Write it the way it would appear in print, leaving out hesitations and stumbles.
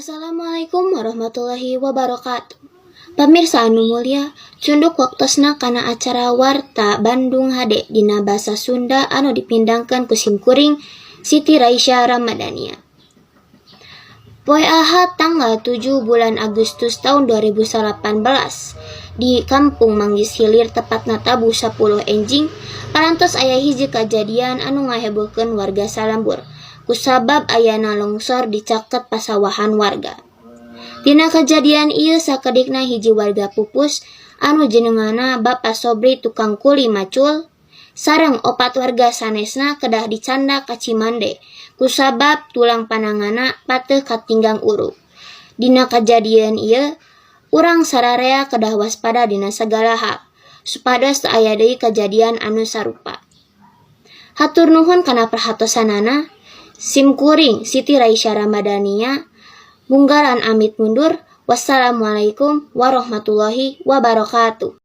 Assalamualaikum warahmatullahi wabarakatuh. Pamirsa anu mulia, cunduk waktosna kana acara Warta Bandung HD dina basa Sunda anu dipindangkeun ku simkuring Siti Raisya Ramadhania. Poe Ahad tanggal 7 bulan Agustus tahun 2018 di Kampung Manggis Hilir tepatna Tabu 10 enjing parantos aya hiji kajadian anu ngahebohkeun warga Salambur kusabab ayana longsor di caket pasawahan warga. Dina kejadian ieu sakedikna hiji warga pupus anu jenengana Bapak Sobri tukang kuli macul sareng 4 warga sanesna kedah dicanda ka Cimande kusabab tulang panangana pateuh katinggang urug. Dina kejadian ieu urang sararea kedah waspada dina sagala hal supados aya deui kejadian anu sarupa. Hatur nuhun kana perhatosanana. Simkuring Siti Raisya Ramadhania, Bunggaran amit mundur. Wassalamualaikum warahmatullahi wabarakatuh.